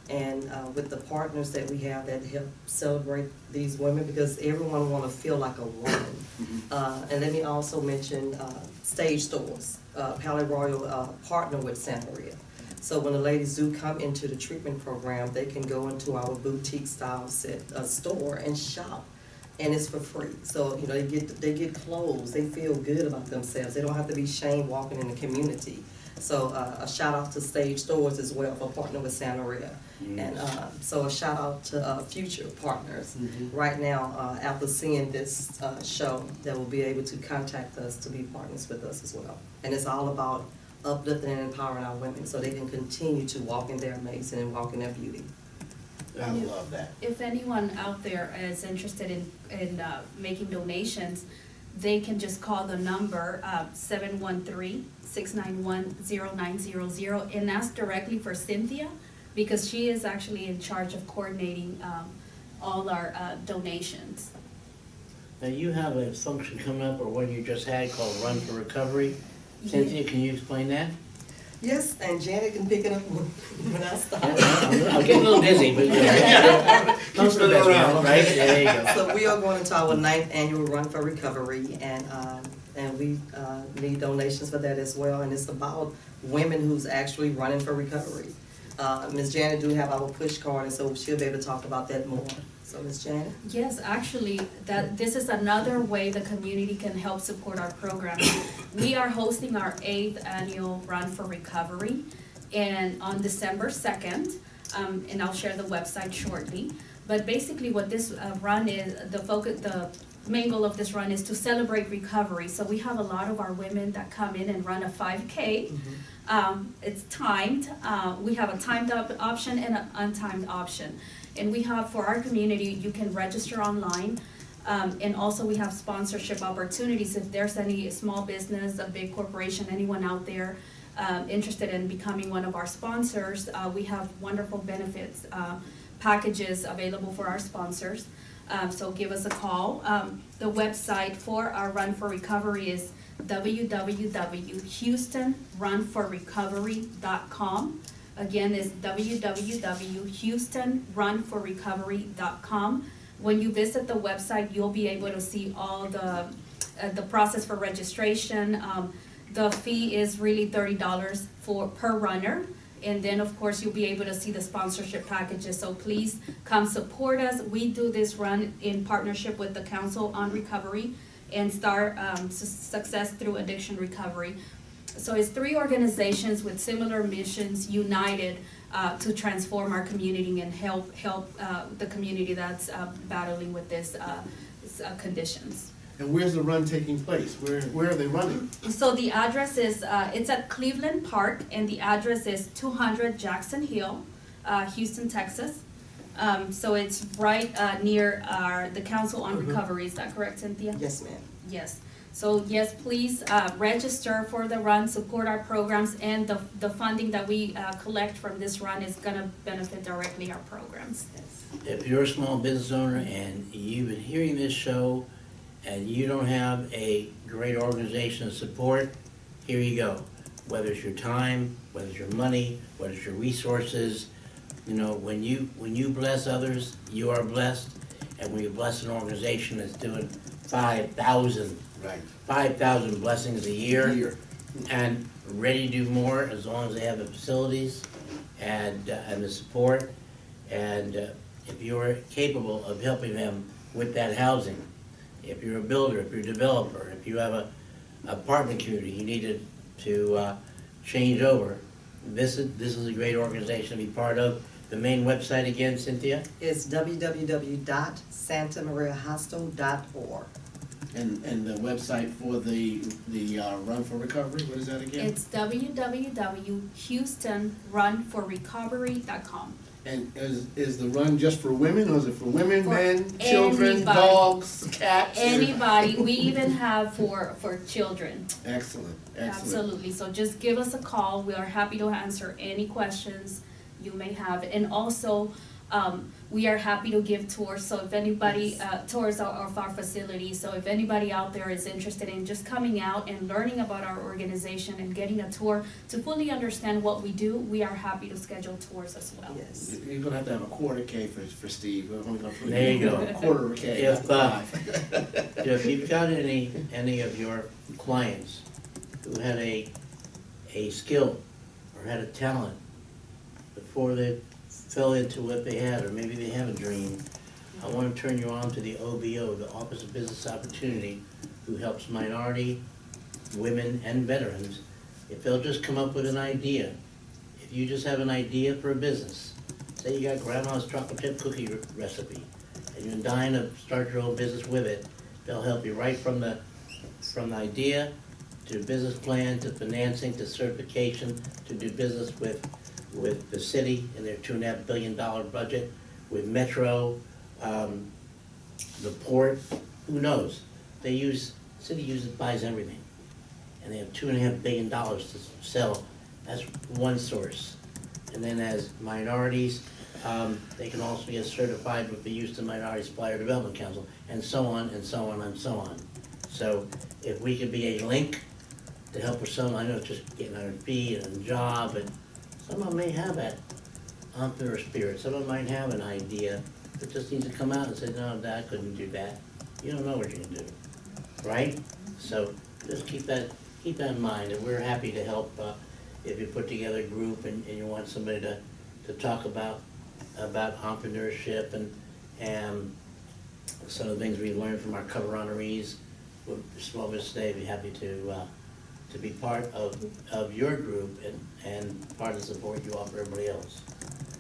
And with the partners that we have that help celebrate these women, because everyone want to feel like a woman. And let me also mention stage stores. Palais Royal partner with Santa Maria. So when the ladies do come into the treatment program, they can go into our boutique style store and shop. And it's for free. So, you know, they get clothes, they feel good about themselves. They don't have to be shamed walking in the community. So a shout out to Stage Stores as well for partnering with Santa Maria. And so a shout out to future partners. Right now, after seeing this show, that will be able to contact us to be partners with us as well. And it's all about uplifting and empowering our women so they can continue to walk in their amazing and walk in their beauty. I love that. If anyone out there is interested in making donations, they can just call the number 713-691-0900 and ask directly for Cynthia, because she is actually in charge of coordinating all our donations. Now, you have a function coming up, or one you just had, called Run for Recovery. Cynthia, can you explain that? Yes, and Janet can pick it up when I stop. I'm getting a little busy, but most of that's around, right? There you go. So we are going into our 9th annual Run for Recovery, and we need donations for that as well. And it's about women who's actually running for recovery. Ms. Janet do have our push card, and so she'll be able to talk about that more. So Ms. Janet? Yes, actually, this is another way the community can help support our program. We are hosting our 8th annual Run for Recovery, and on December 2nd, and I'll share the website shortly, But basically what this run is, the main goal of this run is to celebrate recovery. So we have a lot of our women that come in and run a 5K. It's timed. We have a timed option and an untimed option. And we have, for our community, you can register online. And also we have sponsorship opportunities. If there's any small business, a big corporation, anyone out there interested in becoming one of our sponsors, we have wonderful benefits packages available for our sponsors. So give us a call. The website for our Run for Recovery is www.houstonrunforrecovery.com. Again, it's www.houstonrunforrecovery.com. When you visit the website, you'll be able to see all the process for registration. The fee is really $30 per runner. And then, of course, you'll be able to see the sponsorship packages. So please come support us. We do this run in partnership with the Council on Recovery and Star Success Through Addiction Recovery. So it's 3 organizations with similar missions united to transform our community and help the community that's battling with this conditions. And where's the run taking place? Where are they running? So the address is, it's at Cleveland Park, and the address is 200 Jackson Hill, Houston, Texas. So it's right near the Council on Recovery. Is that correct, Cynthia? Yes, ma'am. Yes. So yes, please register for the run, support our programs, and the funding that we collect from this run is going to benefit directly our programs. Yes. If you're a small business owner and you've been hearing this show and you don't have a great organization to support, here you go. Whether it's your time, whether it's your money, whether it's your resources, you know, when you bless others, you are blessed. And when you bless an organization that's doing 5,000 blessings a year and ready to do more as long as they have the facilities and the support. And if you're capable of helping them with that housing, if you're a builder, if you're a developer, if you have a apartment community you need to change over, this is a great organization to be part of. The main website again, Cynthia? It's www.santamariahostel.org. And the website for the Run for Recovery, what is that again? It's www.houstonrunforrecovery.com. And is the run just for women, or is it for women, For men, children, anybody. dogs, cats? Anybody. We even have for children. Excellent, excellent. Absolutely. So just give us a call. We are happy to answer any questions you may have. And also, we are happy to give tours. So if anybody, tours of our facility. So if anybody out there is interested in just coming out and learning about our organization and getting a tour to fully understand what we do, we are happy to schedule tours as well. Yes. You're gonna have to have a quarter K for Steve. We're only gonna put There you go. a quarter of a K. If, not 5. If you've got any of your clients who had a skill or had a talent before they fell into what they had, or maybe they have a dream, I want to turn you on to the OBO, the Office of Business Opportunity, who helps minority, women, and veterans. If they'll just come up with an idea, if you just have an idea for a business, say you got grandma's chocolate chip cookie recipe, and you're dying to start your own business with it, they'll help you right from the idea to business plan, to financing, to certification, to do business with the city and their $2.5 billion budget, with Metro, the port, who knows? City buys everything. And they have $2.5 billion to sell. That's one source. And then as minorities, they can also get certified with the Houston Minority Supplier Development Council, and so on, and so on, and so on. So if we could be a link to help with some, I know it's just getting on their feet and a job, and some of them may have that entrepreneur spirit. Some of them might have an idea that just needs to come out and say, no, I couldn't do that. You don't know what you can do, right? So just keep that in mind, and we're happy to help if you put together a group and you want somebody to talk about entrepreneurship and some of the things we learned from our cover honorees with Small Business Day. We'd be happy to be part of your group and part of the support you offer everybody else.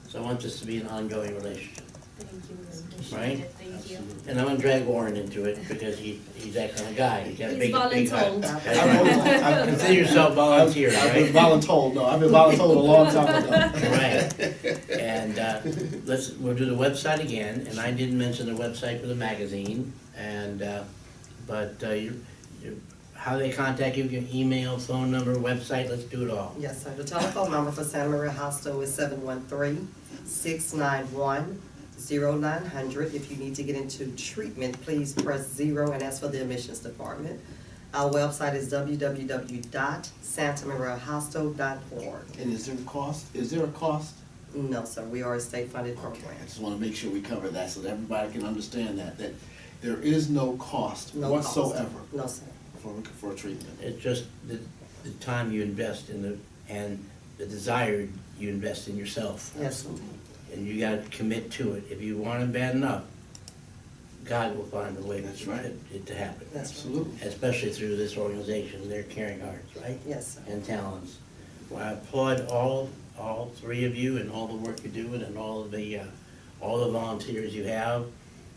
So I want this to be an ongoing relationship. Thank you, we appreciate Right? it, thank you. And I'm gonna drag Warren into it because he's that kind of guy. He's got a big voluntold. That's right. Consider yourself volunteer, I've been right? voluntold, no, I've been voluntold a long time ago. Right. And we'll do the website again, and I didn't mention the website for the magazine, and, how they contact you, your email, phone number, website, let's do it all. Yes, sir. The telephone number for Santa Maria Hostel is 713-691-0900. If you need to get into treatment, please press 0 and ask for the admissions department. Our website is www.santamariahostel.org. And is there a cost? Is there a cost? No, sir. We are a state-funded Okay, program. I just want to make sure we cover that so that everybody can understand that there is no cost No cost. whatsoever No, sir. for treatment. It's just the time you invest and the desire you invest in yourself. Yes, sir. And you gotta commit to it. If you want it bad enough, God will find a way That's for right. it to happen. That's right. Absolutely. Especially through this organization, their caring hearts, right? Yes, sir. And talents. Well, I applaud all three of you and all the work you're doing and all the volunteers you have.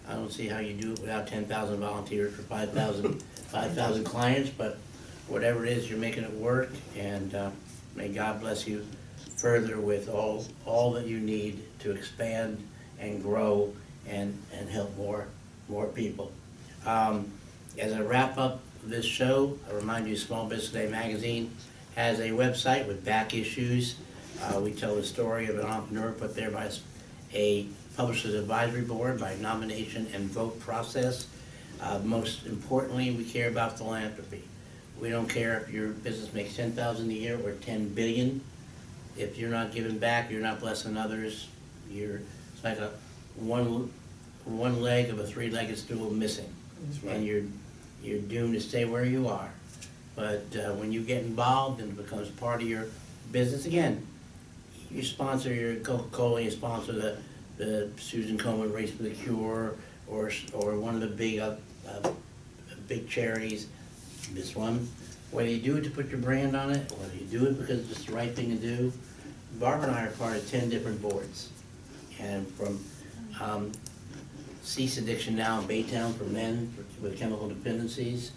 I don't see how you do it without 10,000 volunteers for 5,000 clients, but whatever it is, you're making it work, and may God bless you further with all that you need to expand and grow and help more people. As I wrap up this show, I remind you Small Business Day magazine has a website with back issues. We tell the story of an entrepreneur put there by a Publishers Advisory Board by nomination and vote process. Most importantly, we care about philanthropy. We don't care if your business makes $10,000 a year or $10 billion. If you're not giving back, you're not blessing others. It's like one leg of a three-legged stool missing. That's right. And you're doomed to stay where you are. But when you get involved and it becomes part of your business, again, you sponsor your Coca-Cola, you sponsor the Susan Komen Race for the Cure, or one of the big charities, this one. Whether you do it to put your brand on it, or whether you do it because it's the right thing to do. Barbara and I are part of 10 different boards. And from Cease Addiction Now in Baytown for men with chemical dependencies,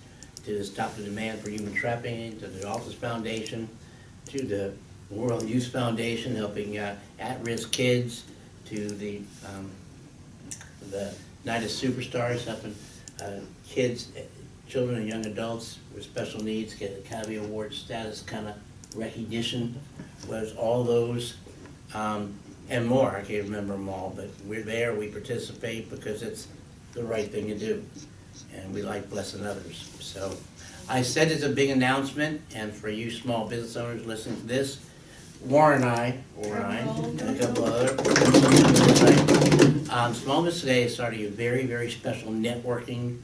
to the Stop the Demand for Human Trafficking, to the Office Foundation, to the World Youth Foundation helping at-risk kids, to the Night of Superstars helping kids, children and young adults with special needs get Academy Award status kind of recognition. Was all those and more. I can't remember them all, but we're there, we participate because it's the right thing to do, and we like blessing others. So I said it's a big announcement, and for you small business owners listening to this, Warren and I, and a couple other, Small Business Today is starting a very, very special networking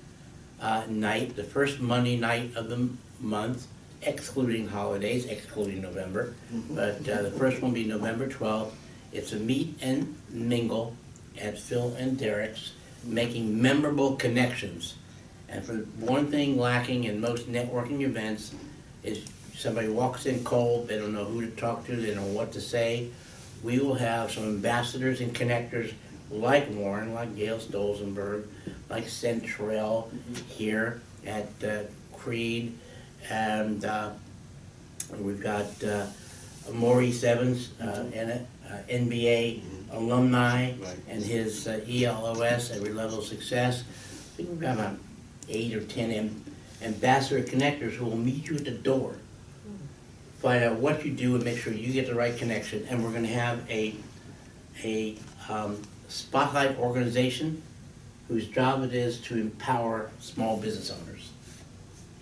night, the first Monday night of the month, excluding holidays, excluding November. But the first one will be November 12th. It's a meet and mingle at Phil and Derek's, making memorable connections. And for one thing lacking in most networking events is somebody walks in cold, they don't know who to talk to, they don't know what to say. We will have some ambassadors and connectors like Warren, like Gail Stolzenberg, like Centrell here at Creed, and we've got Maurice Evans, NBA alumni, and his ELOS, Every Level of Success. I think we've got about 8 or 10 ambassador connectors who will meet you at the door, find out what you do and make sure you get the right connection. And we're going to have a spotlight organization whose job it is to empower small business owners.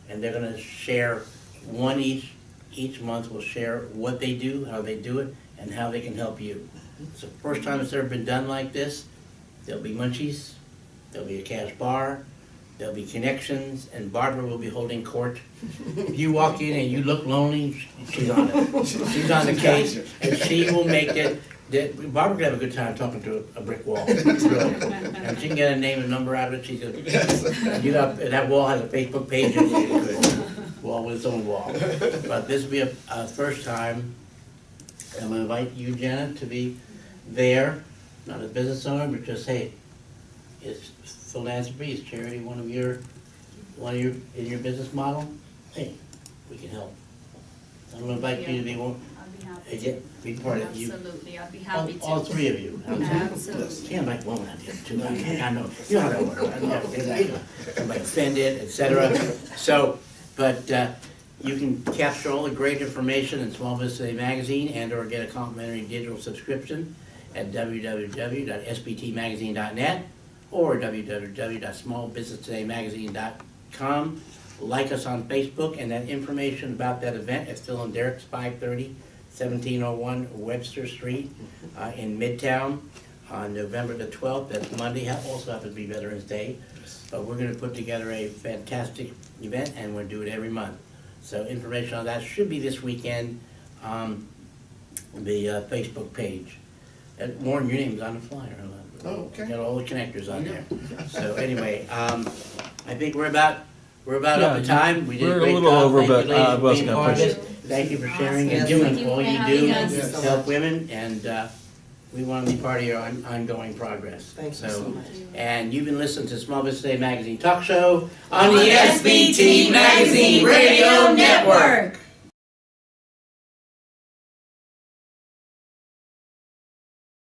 And they're going to share one each month will share what they do, how they do it, and how they can help you. It's the first time it's ever been done like this. There'll be munchies, there'll be a cash bar, there'll be connections, and Barbara will be holding court. If you walk in and you look lonely, she's on it. She's on the case, and she will make it. Barbara can have a good time talking to a brick wall. Really. And she can get a name and number out of it. She's good. That wall has a Facebook page. Wall with its own wall. But this will be a first time. I'm going to invite you, Janet, to be there. not a business owner, but just, hey, is philanthropy, is charity in your business model? Hey, we can help. I'm gonna invite you to be one, I'd be happy be part of you. Absolutely, I'd be happy to. All three of you. Absolutely. Can't like one of you too. I know, you know how that works. Somebody offended, et cetera. So, but you can capture all the great information in Small Business Today magazine and or get a complimentary digital subscription at www.sbtmagazine.net or www.smallbusinesstodaymagazine.com. Like us on Facebook, and that information about that event is still on Derek's 530, 1701 Webster Street in Midtown on November the 12th. That's Monday. Also happens to be Veterans Day. But we're going to put together a fantastic event, and we'll do it every month. So information on that should be this weekend on the Facebook page. And Warren, your name's on the flyer. Oh, okay. Got all the connectors on there. So anyway, I think we're about up to time. We did we're a great a little job. over, Thank you, but ladies, I for was being gonna part of push this. Thank you for sharing and Awesome. doing Thank you all for you having do us. to help women, and we want to be part of your ongoing progress. Thank you so much. And you've been listening to Small Business Today Magazine Talk Show on the SBT Magazine Radio Network.